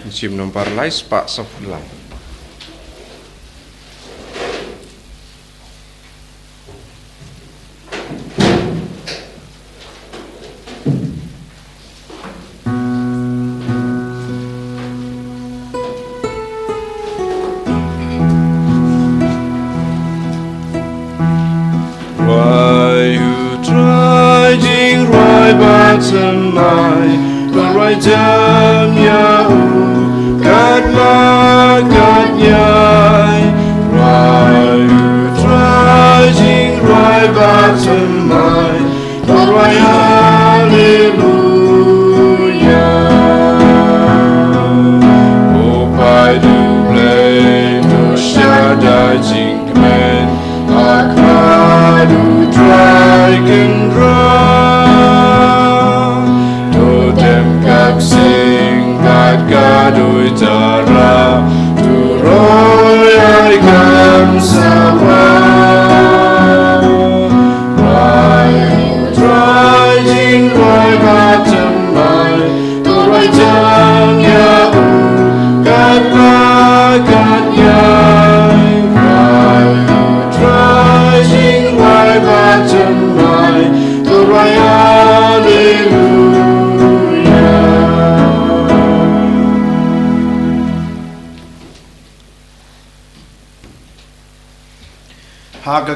Chim nomor lain sepak sebelah.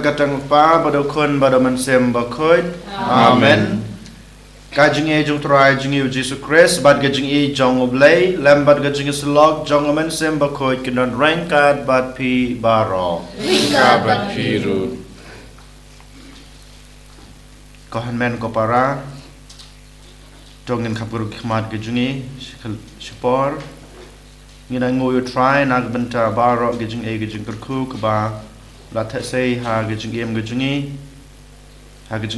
Katang pa badokon badoman sem Bakhuid. Amen. Kajing e jung try jing e Jesus Christ bad gajing e jong oblay lam bad gajing e slog jong amen sem Bakhuid kinon rank kad bad pi baro. Ka bad pi ru. Kohan men ko para jongin kapur khmat gajing e shipor ngina ngoyo try nag benta baro gajing e gajing kurku ba la thak sei ha gajing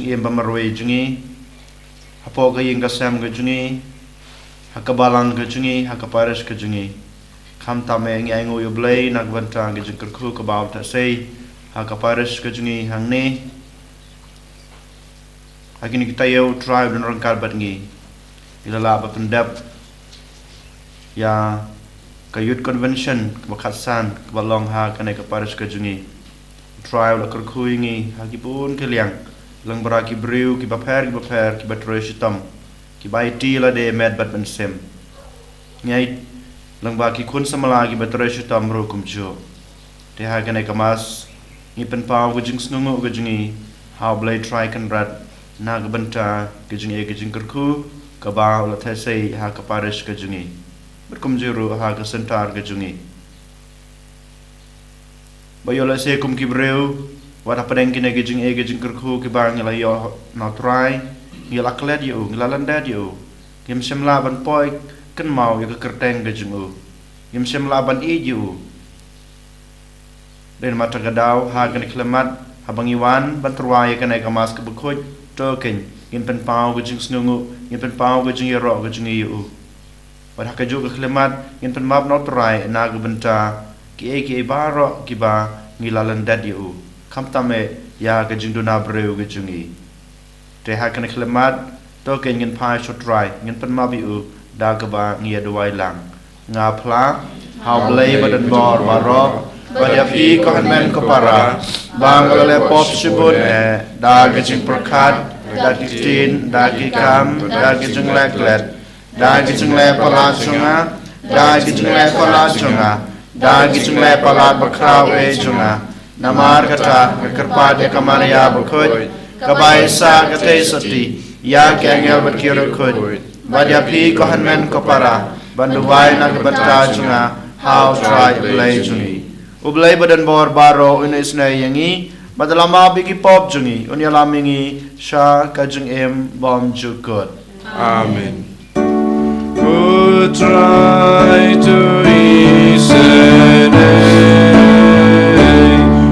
em bamaroi jungi hapo ga ying gasam gajungi hakabalang gajungi hakaparis gajungi kham tame ngi aingo yo blai nak banta gajing kurku ka ba thak sei hakaparis gajungi hangne agini kita yo tribe dan orang kalbat ngi ilala ba pendap ya kayut convention bakatsan balong ha kanai kaparis gajungi trial la kurkuingi hagipun keliang lang baraki brew ki baper ki batresitam ki baiti la de med bat bensem nyai lang baki kun samala ki batresitam ro kumjo te ha gane kamas ni pen paw gujing snungu gujingi how blay try kan rat nag banta gujing e gujing kurku ka ba la thesei ha ka parish gujingi ber kumjo ro ha ka sentar gujingi bayola se kum ki breu wada padang kina gejing e gejing kurku ki bang la yo na try ngila kled yo ngila landad yo gem semla ban poi ken mau yo ke kerteng gejing u gem semla ban e yo den mata gadau ha kan klemat habang iwan ban truai kan ai kamas ke Bakhuid to ken gem pen pau gejing snungu gem pen pau gejing ro gejing yo wada ka ju ke klemat gem pen map no try na gebenta ki baro ki ba ngilalan dadiu kam tame ya gajing duna breu gajungi te ha kan klemat to ken ngin pai shot try ngin pan mabiu da ka ba ngia duai lang nga pla how blay badan bor baro badia pi ko han men ko para bang le pop shibun da gajing prakat da tin da ki kam da gajing leklet da gajing le pala chunga da gajing le pala chunga da gijung le palat bakraw e junga namar kata kerpa de kamaria Bakhuid kabai sa kate sati ya kengel berkira khud badia pi ko hanmen ko para banduwai na bata junga how try play jungi ublay badan bor baro unisna yangi badalama bigi pop jungi unyalamingi sha kajung em bom jukut amen. Who try to listen,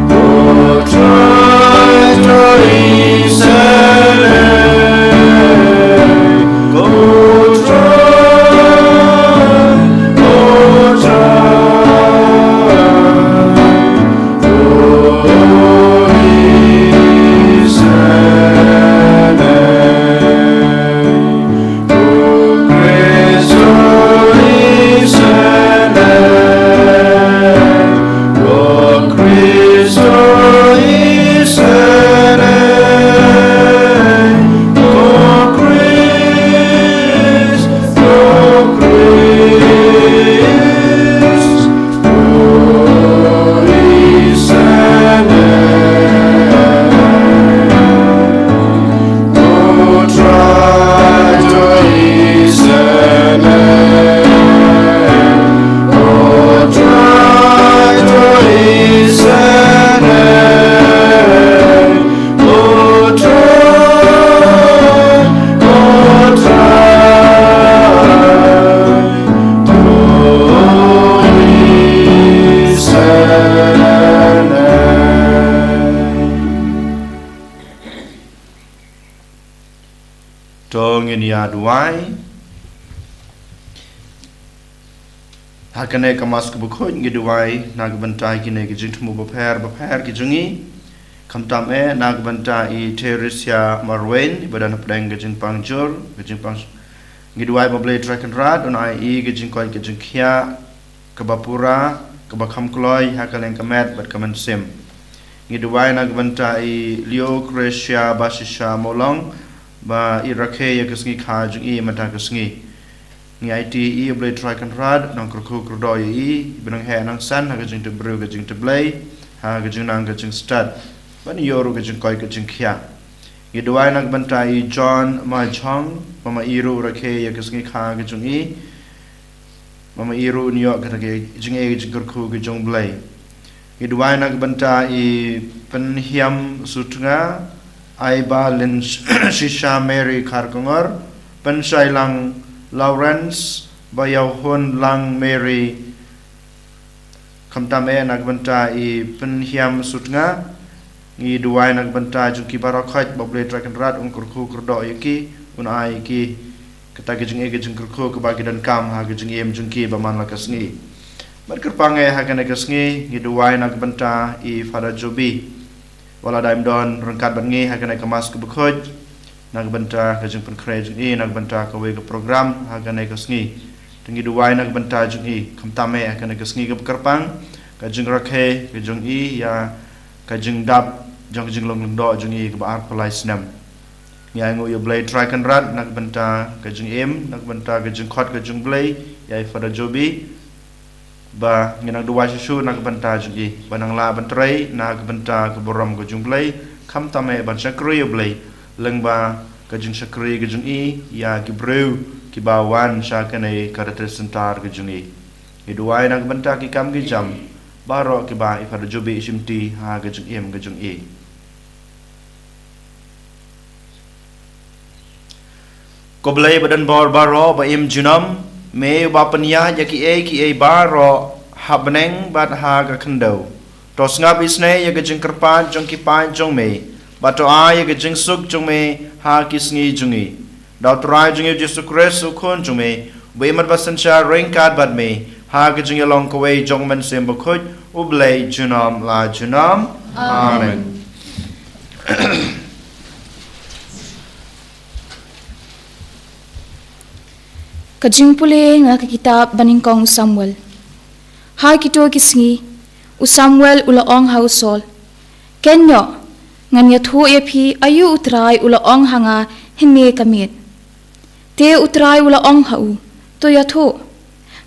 who try to listen, go try, go try, to listen. tong in ya duai hakane kamas ku Bakhuid ngi duai nag bantai kine ki jing mu bapher ki jungi kamtam nag bantai terisia marwen badan pedang ki jing pangjur ki jing pang ngi duai moble track and rad on ai ki jing koi ki jing khia ke bapura ke bakham kloi hakaleng kamet bat kaman sim ngi duai nag bantai leo Croatia basisha molong ba irake ya kesngi kha jungi mata kesngi ngi IT i blade track and rad nang kroku krodo i benang he nang san ha gajing te bru gajing te blay ha gajing nang gajing start ban yoru gajing koi gajing khia ngi duai nang bantai John ma chong mama iru rake ya kesngi kha gajing i mama iru nyo gajing jing e gajing kroku gajing blay ngi duai nang bantai penhiam sutunga ai ba lin shisha Mary Kharkongor pensai lang Lawrence bayau hun lang Mary kamtam nagbanta I penhiam sutnga ngi duai nagbanta jungki barakhat boble trakan rat kurku kurdo yaki unai ki kata gejing gejing kurku ke bagi dan kam ha gejing em jungki baman lakasngi barker pangai ha kana kasngi ngi duai nagbanta I fada jobi wala daim don rangkat bangi ha kana kamas ku Bakhuid nagbanta ka jing penkre jing I nagbanta ka we ka program ha ganai ka sngi tengi duai nagbanta jing I kamtame ha ganai ka sngi ka karpang ka jing rakhe ka jing I ya ka jing dap jong jing long do jing I ka ba arpalai snam ngai ngo yo blay track and rad nagbanta ka jing em nagbanta ka jing khot ka jing blay ya fada jobi ba nginang duai shu nagbanta jing I banang la bantrai nagbanta ka boram ka jing blay kamtame ban sakri yo blay lengba kajung sakri kajung I ya ki breu ki bawan syakane karakter sentar kajung I duai nak benta ki kam ki jam baro ki ba ifada jobi isimti ha kajung em kajung I ko blai badan bor baro ba im junam me ba panya ya ki e baro habneng bat ha ka khando to snga bisne ya kajung kerpa jong ki pa jong me bato ay ke jing suk jung me ha kisngi jungi daw try jungi Jesu Christ ukon jung me we mat basan sha ringkat bad me ha ke jing along ko way jong man sem Bakhuid ublay junam la junam amen kajing pule nga ka kitab Nyngkong Samuel ha kito kisngi u Samuel ulaong hausol kenyo ngan yathu epi ayu utrai ulaong hanga hinne kamit te utrai ulaong hau to yathu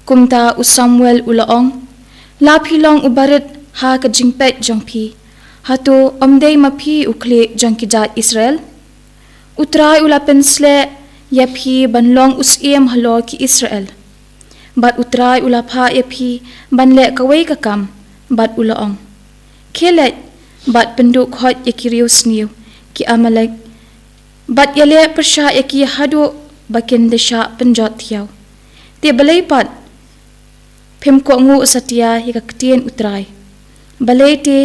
kumta u Samuel ulaong lapilong ubarit ha ka jingpet jongpi hatu amdei mapi ukle jongkijat Israel utrai ula pensle yapi banlong usiem halo ki Israel bat utrai ula pha yapi banle kawai kakam bat ulaong kelet bat penduk hot yakirius niu ki amalek bat yale persha yaki hadu bakin desha penjot thiau te balai pat phem ko ngu satia yakaktien utrai balai te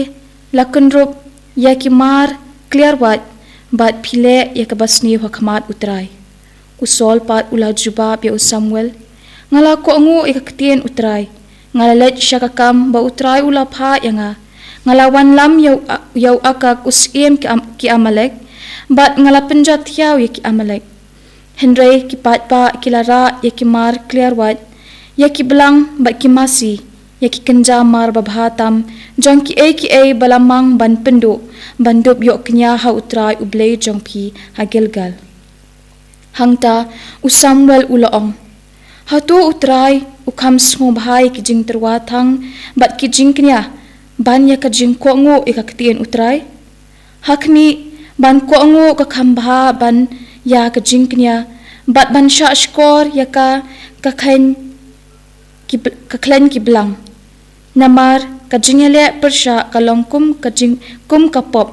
lakunrup yaki mar clear wat bat phile yakabasni hakmat utrai usol pat ula juba be Samuel ngala ko ngu yakaktien utrai ngala let syakakam ba utrai ula pha yanga ngalawan lam yau akak usiem ki amalek bat ngala penjat thiau ki amalek henry ki patpa kilara ki mar clear wat ki belang bat ki masi ki kenja mar babhatam jong ki a balamang ban pendu bandup yok knya ha utrai ublei jong pi ha Gilgal hangta u Samuel ulaong hatu utrai ukam smo bhai ki jing terwa thang bat ki jing knya ban ya ka jing ko ngo ikaktien utrai hakmi ban ko ngo ka khambha ban ya ka jing knya bat ban sha skor ya ka khen ki blang namar ka jingele persha ka longkum ka jing kum ka pop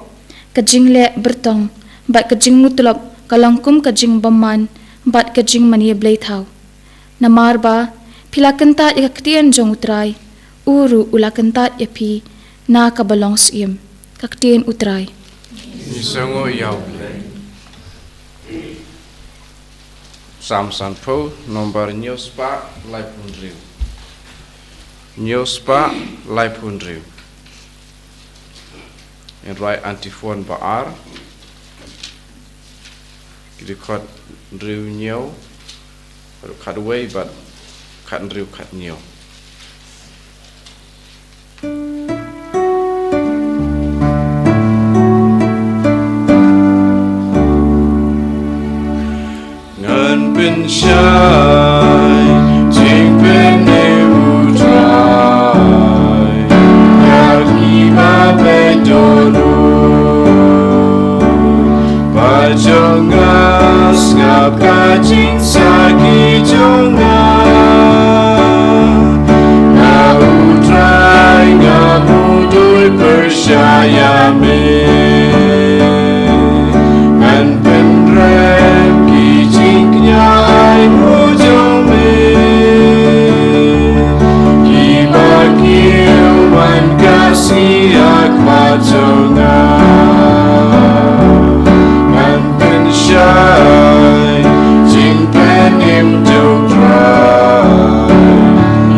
ka jingle bertong bat ka jing mutlab ka longkum ka jing baman bat ka jing mani blai thau namar ba philakanta ikaktien jong utrai uru ulakanta yapi na kabalong siem kaktien utrai Isango yaw Samsan po nomor Nyospa Laipundriu. Nyospa Laipundriu. And right antiphon Baar. Kita cut driu nyo. Cut away but cut driu cut nyo. Been shy, Jing been new try, Yaki babe donu, Bajonga skap kajing sagi jonga, Ngau try ngamudui percaya me, Ngan penrem ai mujung me kiba kiuman kasih akmat jonga man pen shy jing penim duk dry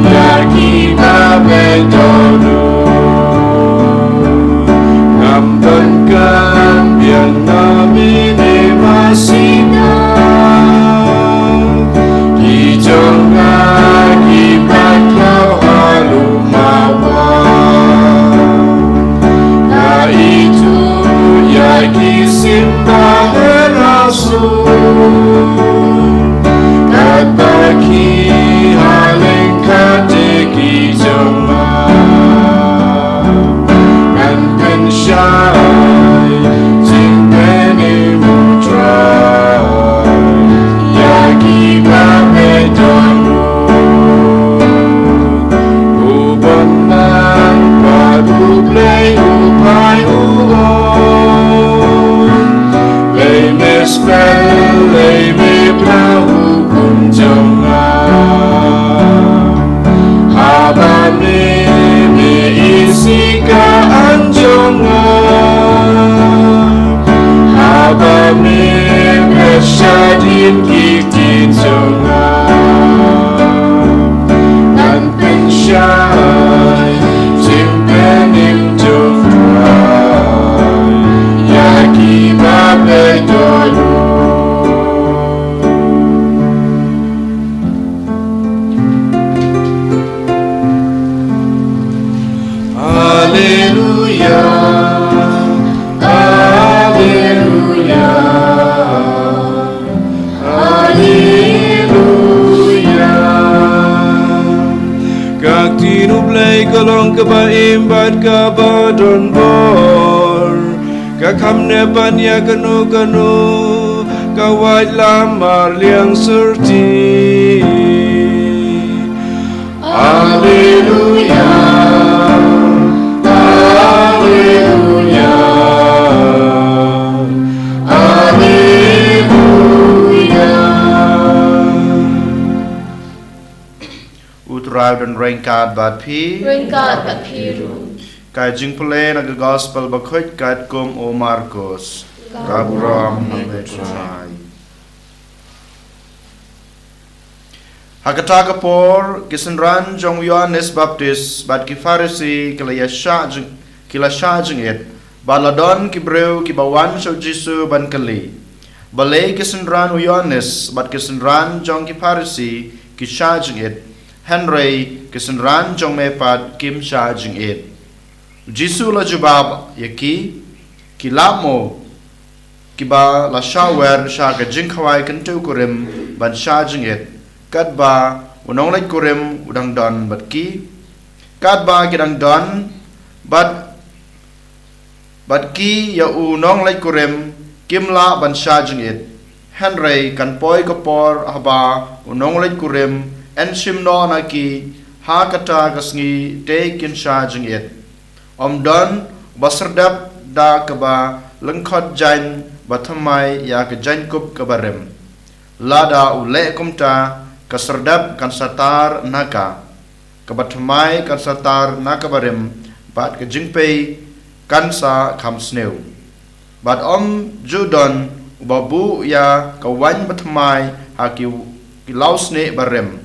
ya kiba bedonu ngamban kambiang nabi ne masih Jonga kibat kau alumawa Na itu ya kisimba rasul Kat bagi haling kateki jonga Kan pensyai jing peni mutrai Ya kibat play upai lay me spell lay me plau kunjonga haba me isi ka anjonga haba me mesyadin kitin jonga nan pensyai Jimpenim duk dry Yaki babe donu Alleluia Alleluia Alleluia Kak tinublay kolong kabaimbat kabadon bor Kakamne banya kanu Kawaj lamar liang surti Alleluia Alleluia Alleluia Utraw dan rengkat bat pi Ringkat bat piru. Kai jing pule na gospel Bakhuid kat kum o Marcos Kabram Hametrai Hakata kapor kisenran jong Yohanes Baptis bat ki Farisi kila sha jing et baladon ki breu ki bawan so Jisu ban kali balay kisenran Yohanes bat kisenran jong ki Farisi ki sha jing et Henry kisenran jong mepat kim sha jing et Jisu la jubab yaki kilamo kiba la shawer sha ka jing khawai kan tu kurim ban sha jing et kat ba unong lai kurim udang don bat ki kat ba kidang don bat ki ya unong lai kurim kimla ban sha jing et Henry kan poi kapor haba unong lai kurim en shimno na ki ha kata kasngi te kin sha jing et Om don basardap da kaba lengkot jain batamai ya ke jain kup kabarem lada ule kumta kasardap kan satar naka kabatamai kan satar naka barem bat ke jingpei kan sa kam sneu bat om judon babu ya kawan batamai ki laus ne barem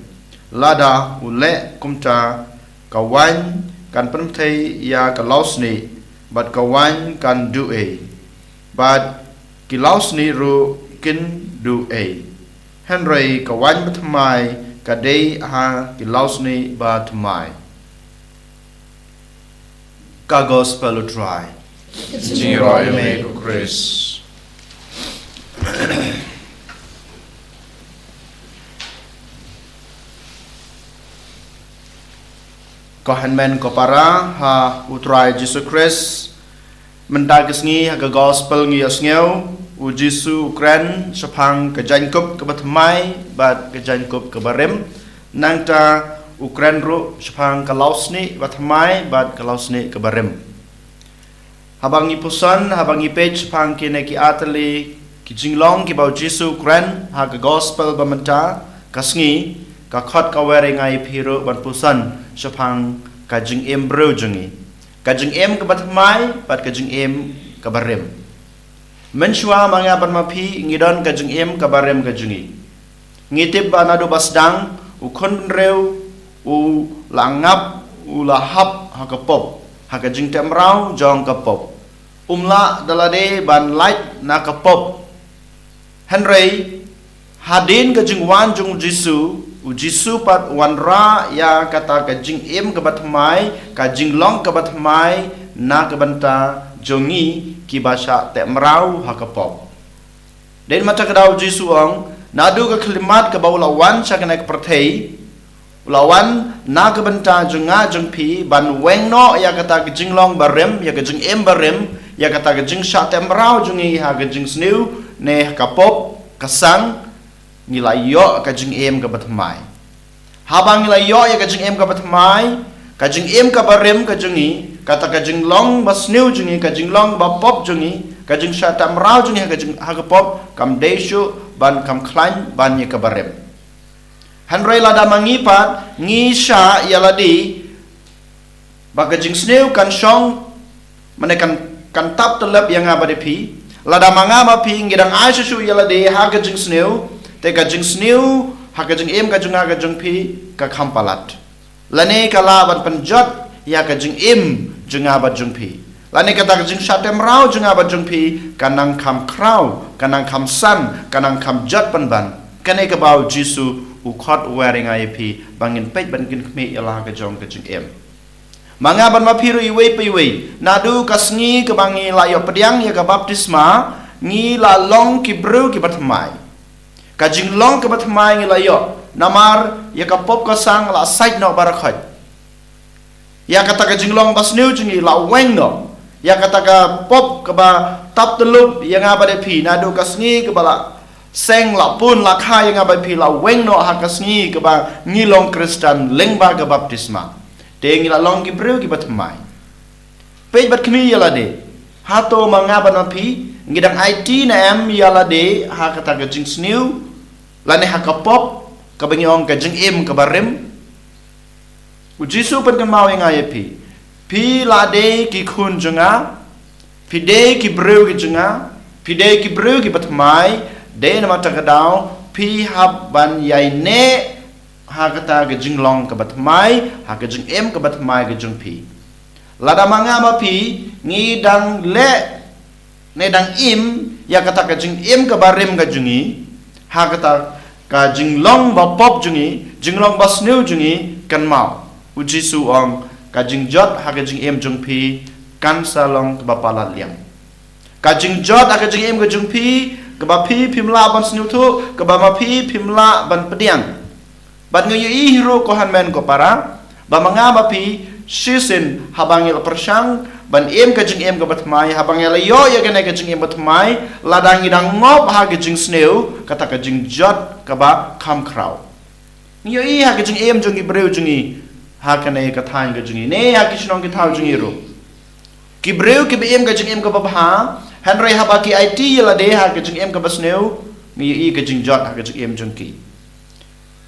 lada ule kumta kawan kan penthei ya ka laus ne bat kawan kan du bat ki laus ne ru kin du Henry kawan batmai kadei ha ki laus ne batmai ka gospel try Jiro eme ko Chris. Ko hanmen ko para ha utrai Jesus Christ menta kesngi ha ka gospel ngi asngeu u Jesu Ukran sapang ka jankup ka batmai bat ka jankup ka barem nangta Ukran ru sapang ka lausni batmai bat ka lausni ka barem habangi pusan habangi page pang kine ki atali ki jinglong ki bau Jesu Ukran ha ka gospel bamenta kasngi ka khot ka were ngai phiro ban pusan sapang ka jing em bro jungi ka jing em ka batmai bat ka jing em ka barem menshwa manga ban mapi ngidon ka jing em ka barem ka jungi ngitip banado basdang u khon reu u langap u lahap ha ka pop ha ka jing temrau jong ka pop umla dalade ban light na ka pop Henry hadin ka jing wan jung Jesu u Jesu pat wan ra ya kata ka jing em ka batmai ka jing long ka batmai na ka banta jongi ki basha temrau ha ka pop den mata ka daw Jesu ong nadu ka klimat ka baulawan sa kana ka perthei ulawan na ka banta jonga jongpi ban wengno ya kata ka jing long barem ya ka jing em barem ya kata ka jing sha temrau jongi ha ka jing sniu ne ka pop kasang ngilayo ka jing em ka batmai habang ngilayo ya ka jing em ka batmai ka jing em ka barem ka jongi kata ka jing long basniu jongi ka jing long ba pop jongi ka jing sha temrau jongi ka jing ha ka pop kam deshu ban kam klan ban ye ka barem Henry lada mangipat ngi sha yaladi baka jing sniu kan shong manekan kan tap telep yang abade pi lada mangama pi ngidang aishu yaladi ha ka jing sniu te ka jing sniu ha ka jing em ka junga ka jung pi ka khampalat lane kala ban penjot ya ka jing em junga ba jung pi lane kata ka jing shatem rau junga ba jung pi kanang kham krau kanang kham san kanang kham jot pan ban kane ka bau Jesu u khot wearing ip bangin pej bangin khme yala ka jong ka jing em manga ban mapiru iwe piwe nadu kasngi ka bangi la yo pediang ya ka baptisma ngi la long ki bru ki batmai ka jing long ka batmai ngi la yo namar ya ka pop ka sang la side no barakhat ya kata ka jing long basniu jingi la weng no ya kata ka pop ka ba tap telup ya ngaba de pi nadu kasngi ka bala seng la pun la kha ya ngaba pi la weng no ha kasngi ka ba ngi long Kristen lengba ka baptisma Tengi la long ki bru ki batmai. Pej bat kmi yala de. Hato manga ban mapi ngidang IT na em yala de ha kata ka jing sniu lane ha ka pop ka bangyong ka jing em ka barem. U Jesu pan kan mau ngai pi la de ki khun junga pi de ki bru ki junga pi de ki bru ki batmai de na mata ka daw pi hab ban yai ne ha kata ka jing long ka batmai ha ka jing em ka batmai ka jung pi lada manga ma pi ngi dang le ne dang im ya kata ka jing em ka barem ka jungi ha kata ka jing long ba pop jungi jing long ba sniu jungi kan mau u Jesu ong ka jing jot ha ka jing em jung pi kan sa long ka ba pala liang ka jing jot ha ka jing em ka jung pi ka ba pi pimla ban sniu thu ka ba ma pi pimla ban pediang Bat ngayon ihiro ko hanmen ko para ba mga mapi sisin habangil persang ban em ka jing em ka batmai habangil yo ya gane ka jing em batmai ladang idang ngop ha ka jing sneu kata ka jing jot ka ba kham kraw ngayon i ha ka jing em jung ibreu jungi ha ka ne ka thain ka jungi ne ha ki shnong ki thaw jungi ro ki breu ki em ka jing em ka ba ha Henry haba ki IT yala de ha ka jing em ka basneu ngayon i ka jing jot ha ka jing em jung ki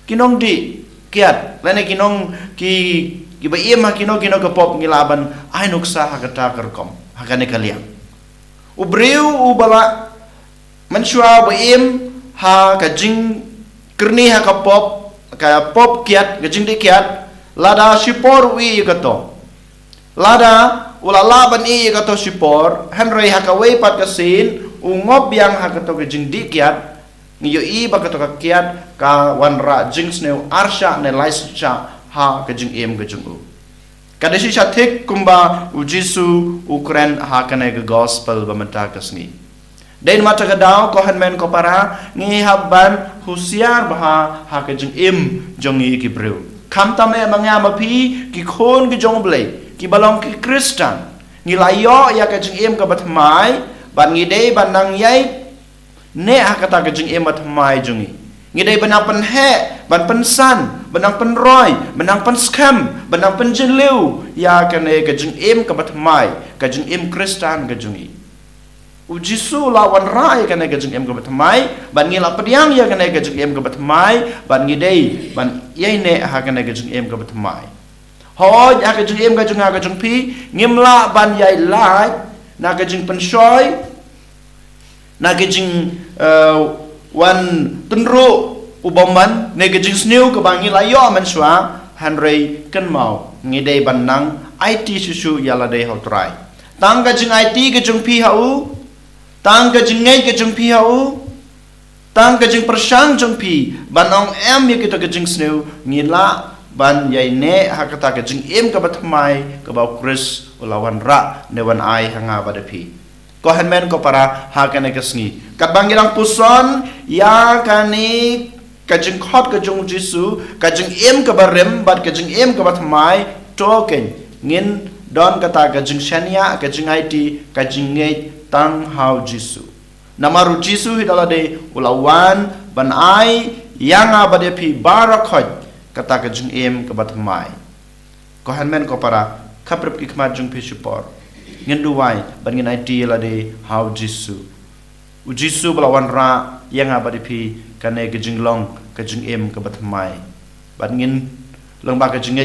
kinong di kiat lene kinong ki ba ima kinong ka pop ngilaban ay nuksa hakata karkom hakane kaliang ubreu ubala mansua ba im ha ka jing kerni hakapop kaya pop kiat gajing dikiat lada sipor wi gato lada ulala ban i gato sipor henry hakaway pat kasin ungop yang hakato gajing dikiat ngiyo i bagato kakiat ka wanra jing sneu arsha ne laischa ha gajing gajing u kadesi sathik kumba ujisu ukren ha kane ga gospel bamata kasni den mata gadao ko hanmen ko para ngi habban husiar baha ha gajing jongi ki breu kam tame mangama pi ki khon ki jong blai ki balong ki kristan ngi layo ya gajing ka batmai ban ngi dei ban nang yai ne hakata gajing batmai jungi ngi dei banang pen he ban pen san banang pen roy banang pen scam banang pen jeliu ya kane gajing ka batmai gajing kristan gajungi ujisu lawan rai kane gajing ka batmai ban ngi la pediang ya kane gajing ka batmai ban ngi dei ban yai ne ha kane gajing ka batmai hoj ha gajing gajung pi ngimla ban yai lai na gajing pen shoy na gajing wan tenru ubaman ne gajing sniu ke bangi layo mensua hanrei ken mau ngidei banang IT susu yala dei hotrai tang gajing IT gajung pi hau tang gajing ngai gajung pi hau tang gajing persang jung pi banong ye kita gajing sniu ngila ban yai ne hakata gajing ka batmai ke bau kris ulawan ra ne wan ai hanga badapi ko hanmen ko para ha kane kasngi kat bangirang puson ya kani kajing khot kajung jisu kajing ka barem bat kajing ka batmai token ngin don kata kajing shania kajing IT kajing ngai tang hau jisu namaru jisu hidala de ulawan ban ai yang abade pi barakhot kata kajing ka batmai ko hanmen ko para khaprep ikmat jung pi support ngin duwai ban ngin IT la de hau jisu ujisu balawan ra yang abade pi kane kajing long kajing ka batmai ban ngin lengba kajing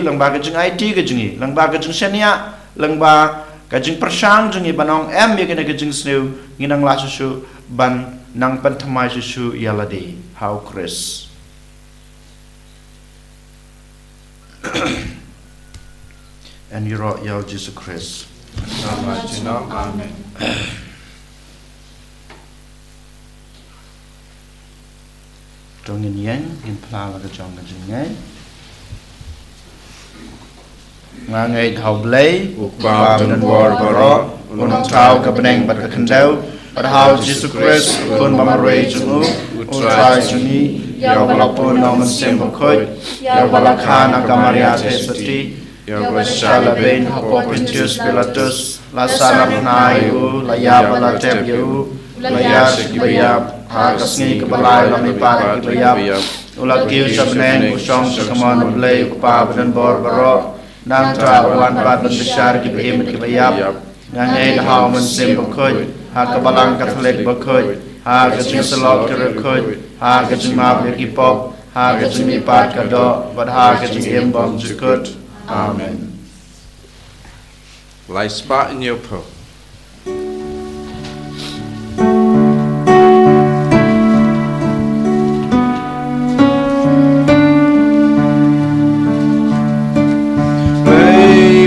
lengba kajing IT kajing lengba kajing shania lengba kajing persang jungi banong ye kane kajing sneu nginang la susu ban nang pantamai susu yala de hau kris and yuro yal Jesus Christ Amen. trong nhìn nhé in pla là cái chọn cái chừng nhé mà ngày thầu lấy và mình war baro con trao cái bên bật cái khăn đeo bật hao Jesus Christ con mama ray chung u trai chung ni yau balak pun nom sem Bakhuid yau balak khana kamaria tesati yau bashala ben hapopintius pilatus la sana nai u la ya bala tep yu la ya sikibaya Sngi kebalai lami pan ibayap ulat kiu sabnen usong sekaman ulay upa badan bor baro nang tra ulan pat dan besar kibihim kibayap ngangai hau mensim Bakhuid ha kebalang Katolik Bakhuid ha kecing selok kerekhuid ha kecing map kipop ha kecing mipat kado bad ha kecing bom jukut amen. Lay spot in your po.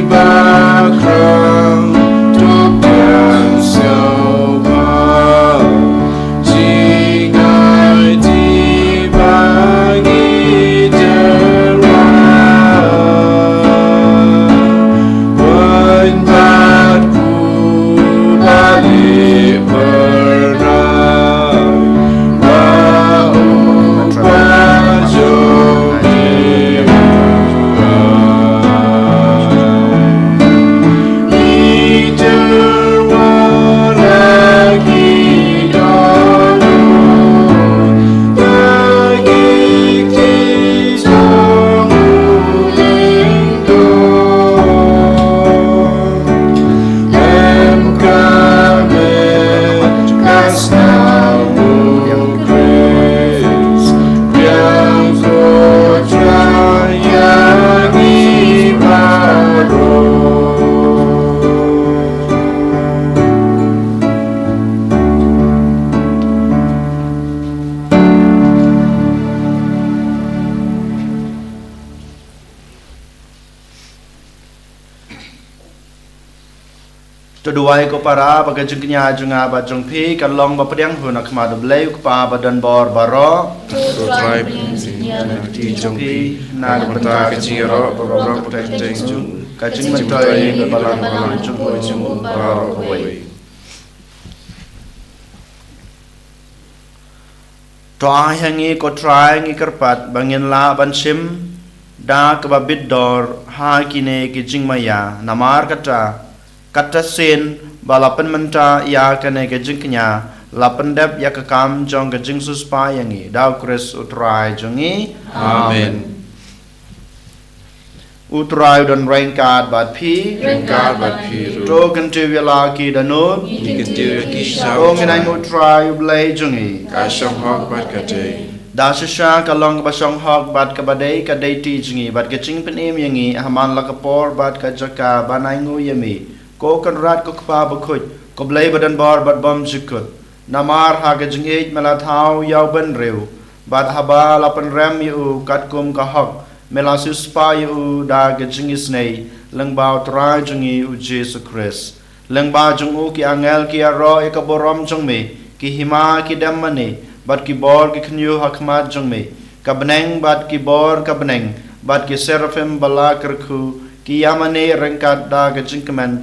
Bakhuid tuk yang soba jingai di bagi derang wan bat duai ko para baga jengnya junga ba jongpi kan long ba pediang huna kma do bleu pa ba dan bor baro Try di jongpi na bata keciro program protecting jung kajing mentoi balang jung jung baro away. Try hangi ko try ngi kerpat bangin la ban sim da ka bit dor ha kine ki jing maya namar kata sen balapan menta ya kane ke jing knya lapan dep ya ka kam jong ke jing suspa yangi da kris utrai jongi Amen. utrai don rain card bat pi Ringkar bat piru. to kan tu wala ki danut Ikitir to kisau. ngai utrai blai jongi Kasong hok bat kate. da sha ka long ba song hok bat ka badai ka dai ti jingi bat ka ching pen em yangi haman la ka por bat ka jaka banai ngu yami ko kan rat ko pa ba khut ko blai badan bor bat bom jikut namar ha ka jing ej mala thau yaw ban reu bat haba la pen ram yu kat kum ka hok mela su spa yu da ka jing isnei lang ba tra jingi u Jesus Christ lang ba jung u ki angel ki aro e ka borom jong me ki hima ki dam mani bat ki bor ki khnyu hakmat jong me ka beneng bat ki bor ka beneng bat ki seraphim bala kerku ki yamane rengkat da ka jingkaman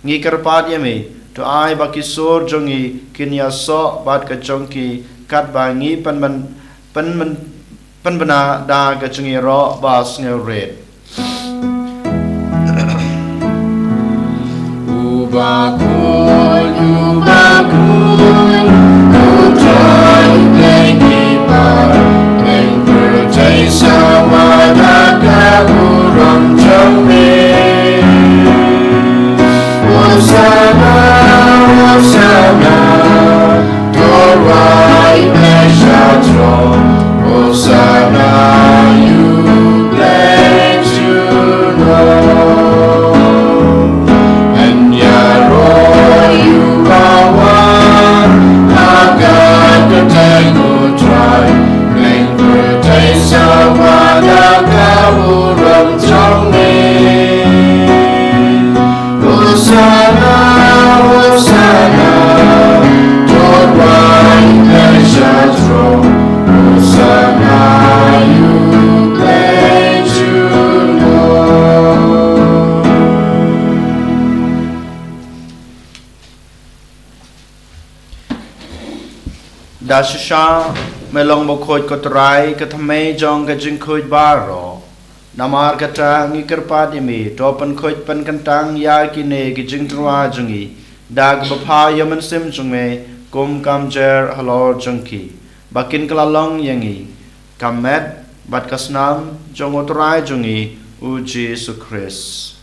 ngi kerpat yame to ai ba ki sor jongi kinya so bat ka jongki kat ba ngi pan bana da ka jingi ro ba snge red Bakhuid, utrai lengi par, leng percaya sawana kaburang jami. Osana, Osana, Torwai Meshatro, Osana, you bless you know. Dasha melong Bakhuid ko trai ka thame jong ka jing khuid baro namar ka ta ngi kerpat imi topan khuid pan kantang ya kine ki jing trwa jungi dag bapha yaman sim jungme kum kam jer halor jungki bakin kala long yangi kamet bat kasnam jong utrai jungi u Jesus Christ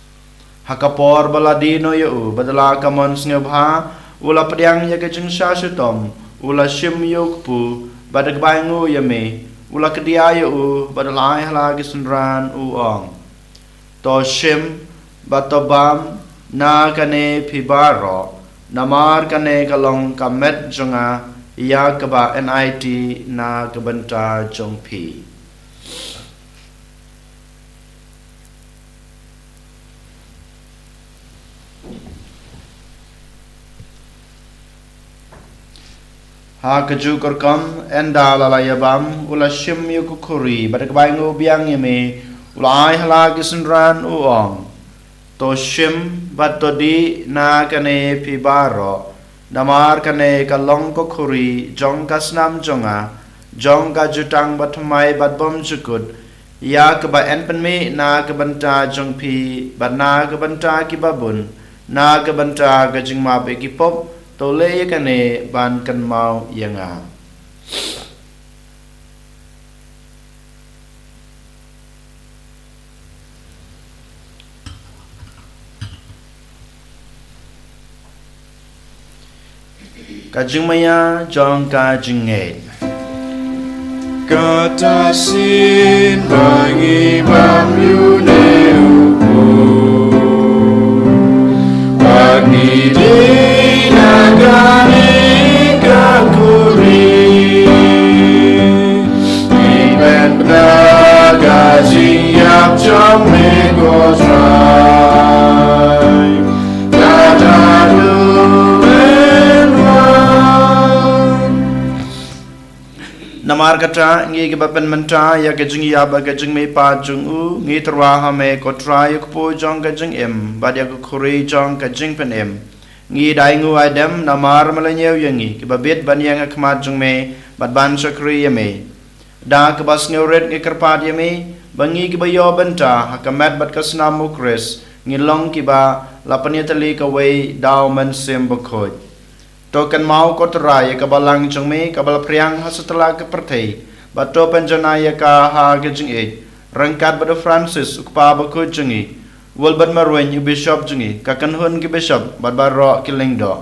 hakapor baladino yu badala kamon sngebha ula padiang ya ka jing shashutom ula shim yokpu badag baingu yame ula kedia yu badalai hala gisunran uong to shim batobam na kane pibaro namar kane kalong kamet jonga ya kaba NIT na kabanta jongpi ha kaju korkam enda lalayabam ula shim yukukuri badak baingu biang yame ula ai hala gisunran uong to shim batodi na kane pibaro namar kane kalong kokuri jong kasnam jonga jong ka jutang batmai batbom jukut ya kaba enpenme na kabanta jongpi batna kabanta kibabun na kabanta gajingma be kipop to le kane ban kan mau yanga kajing maya jong kajing ngait Kata sin bangi bam yune uku Bagi di nagani kakuri Iben benar gaji yap jom mego try Kata namar kata ngi ke bapen menta ya ke jing ya ba ke jing me pa jung u ngi terwa ha me ko try ko po jong ke jing em ba dia ko khuri jong ke jing pen em ngi dai ngu adam namar malanyew yangi ke babet ban yang akmat jung me bat ban sakri me da ke bas ngeuret ngi kerpat me bangi ke bayo benta hakamat bat kasna mukres ngi long ki ba lapania tali ka wei daw man sem Bakhuid token mau kotorai ka balang jongme ka bal priang hasatla ka perthei bato penjanaya ka ha gejing e rangkat bada Francis ukpa Bakhuid jungi wolban marwen yu bishop jungi ka kanhun ki bishop barbaro ki lingdo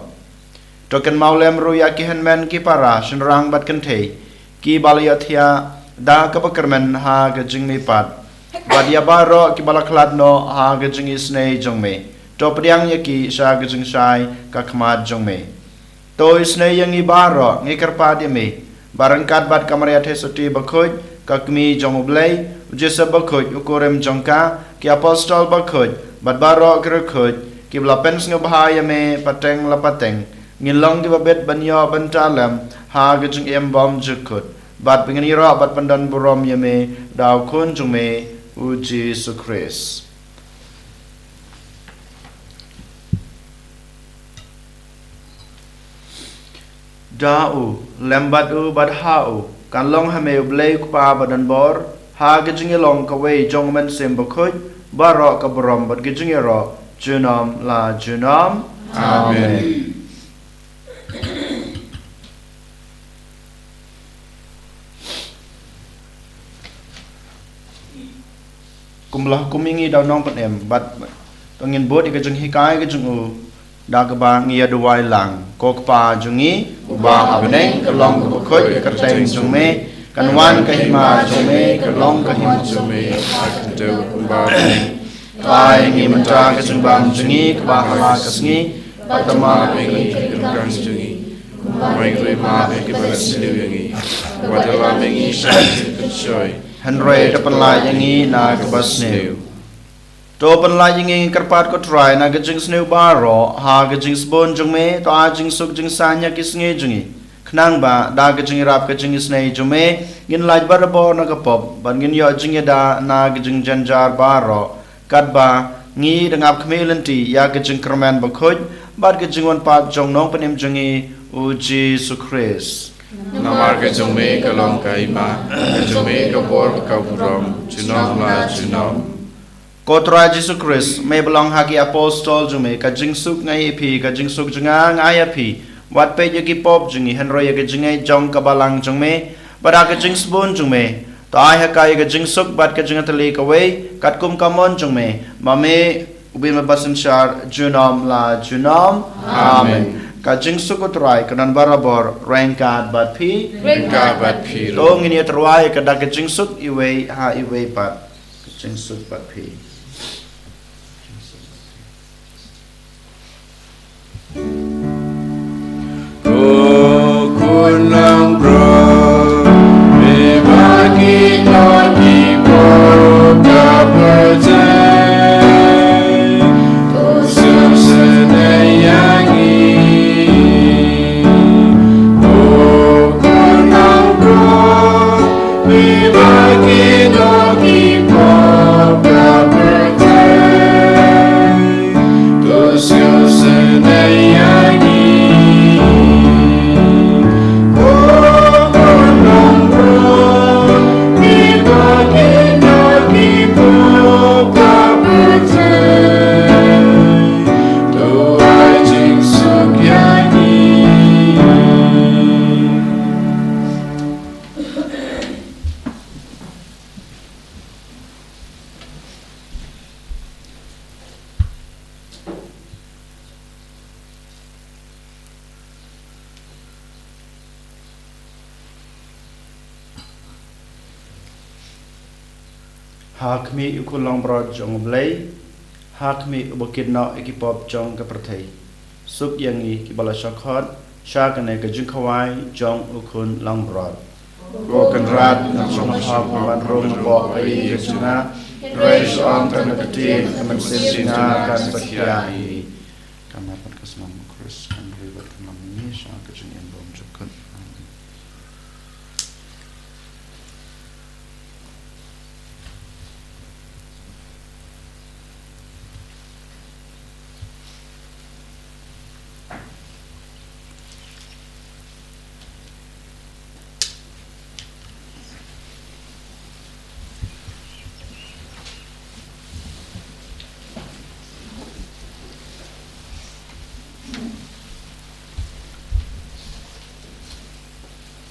token maulem ruya ki henmen ki para shinrang bat kantei ki balayathia da ka bakarmen ha gejing me pat badia baro ki balakladno ha gejing isnei jongme to priang yaki sha gejing shai ka khmat jongme to isne yang ibaro ngi kerpadi me barangkat bat kamarya thesoti Bakhuid kakmi jongoblei ujesa Bakhuid ukorem jongka ki apostol Bakhuid bat baro Bakhuid ki blapens ngobahaya me pateng lapateng ngilong ki babet banyo bantalam ha gejung em bom jukut bat pengenira bat pandan burom yame daw kun jongme uji sukris da'u lembatu badha'u kan long hame blei kupa badan bor ha gejing long ka wei jongmen sem Bakhuid baro ka brom bat gejing ro junam la junam amen kumlah kumingi daw nong panem bat tongin bot gejing hikai gejing u dagba ngia duwai lang kokpa jungi ba abneng kelong Bakhuid kerteng jungme kanwan kahima jungme kelong kahima Jome akan do ba kai ngi menta kesumbang jungi ba hala kasngi patama mengi kerang jungi mai roi ma ke ba silu yangi wadala mengi shan kensoi henry depan la yangi na kebasneu to pan la yangi kerpat ko try na gejing sneu baro ha gejing sbon jungme to a jing suk jing sanya kisnge jungi khnang ba da gejing rap gejing snei jume ngin laj bar bo na ka pop ban ngin yo jing da na gejing janjar baro kat ba ngi dengap khmelenti ya gejing kerman Bakhuid bat gejing wan pat jong nong panem jungi uji sukris namar ke jome kalong kaima jome ka bor ka burom junam la junam Kotra Jesus Christ may belong hagi apostol jume ka jingsuk ngai pi ka jingsuk junga ngai pi wat pe yaki pop jungi henro yaki jingai jong ka balang jungme bada ka jingsbon jume to ai ha ka yaki jingsuk bat ka jingatali ka wei kat kum kamon jungme mame ubi ma basan shar junam la junam amen ka jingsuk utrai kanan barabor rangkat bat pi to ngini terwai ka da ka jingsuk iwe ha iwe pat jingsuk bat pi Kunang bro bagi kaki boga percaya sesedayangi kunang bro bagi kaki boga percaya sesedayangi hakmi ukulong brod jong blei hakmi ubakid no ekipop jong ka perthei suk yangi ki bala shakhot shakane ka jingkhawai jong ukun long brod ko kan rat na song hab man rom ko ai yesuna raise on tan ka ti kaman sina kan sakyai kamapat kasman Chris kan riwat namni shaka jing bom jukut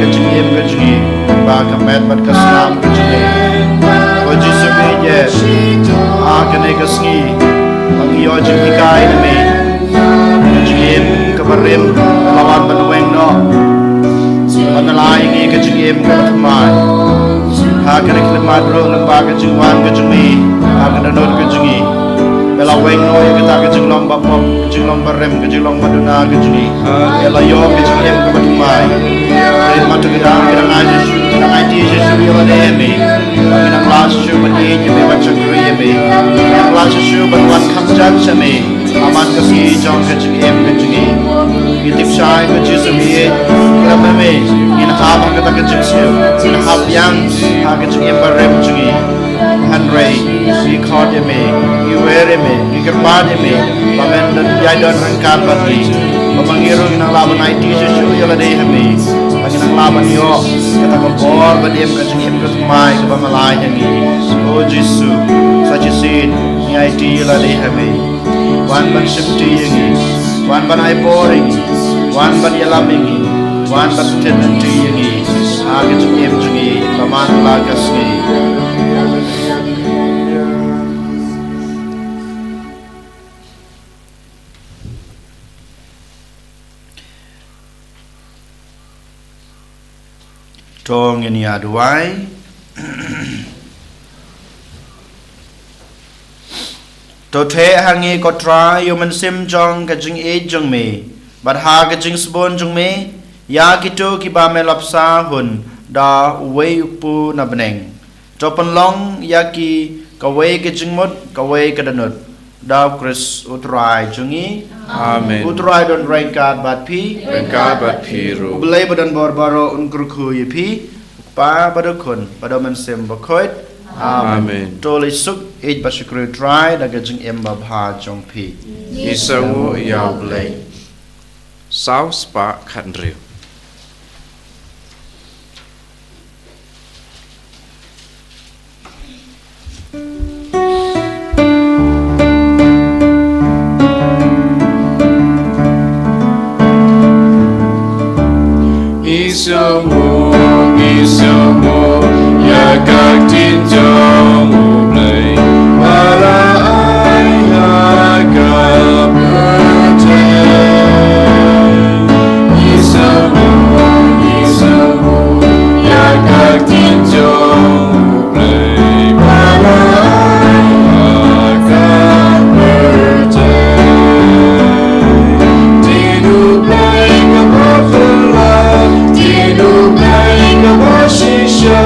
kejengim kejengi bakamet bat kesenam kejengi oji semeje kene kesengi bagi oji ikai nami kejengim keberim lawan benueng no panalai ngi kejengim kebetumai kene kelemat roh lembaga kejengwan kejengi kene not kejengi bela weng no ya kita kejenglam bapop kejenglam berem kejenglam maduna kejengi bela yo kejengim kebetumai matu kita ngaji kita ngaji sesuatu yang ada ni kita kelas sesuatu bagi jemi baca kiri jemi kita kelas sesuatu berwan kamjan semi aman kasi jang kejengim kejengi itip syai kejengim kita memi kita habang kita kejengim kita habyang kejengim berem kejengi Henry, we called him, you wear him, you can buy him, Pamen dan Yadon Rangkat Bati, Pamangiru in a laban IT show Yalade Hemi, Pagin ang laban yo, kita kompor, Badim Kajim Katumai, Kapamalay Yangi, O Jesu, such a seed, ni IT Yalade Hemi, one ban Shipti Yangi, one ban Iboring, one ban Yalamingi, one ban Tenanti Yangi, Hagajim Yangi, Paman Lagasni. Tong ini aduai to the hangi ko try human sim jong ka jing e jong me but ha ka jing sbon jong me ya kito ki ba me lapsa hun da we pu na beneng to long ya ki ka we ka jing mot ka we ka danut da Chris utrai jungi Amen. Utrai don rangkat bat pi Rangkat bat pi ru. Belai badan barbaro unkruku yipi pa badukun badaman sem Bakhuid. Amen. Toli suk ej basyukru trai daga jeng emba bha jong pi. Isangu yau belai. Sau spa kan riu. Isangu ya kak tinjau mulai para ayah kak berjaya. Isangu ya kak tinjau mulai para ayah kak berjaya. Tidur baik berpelan, tidur baik bersisha,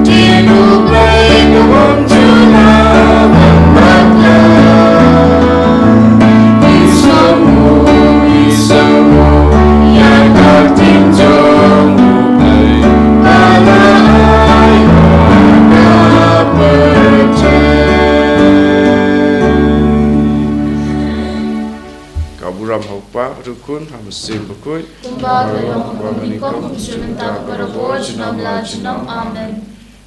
tidur baik berjuna bermakna. Isangu ya kak tinjau mulai ala ayah kak berjaya. Kaburam haupa rukun hamsim Bakhuid.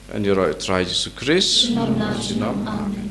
And you're right, try Jesus Christ. Amen.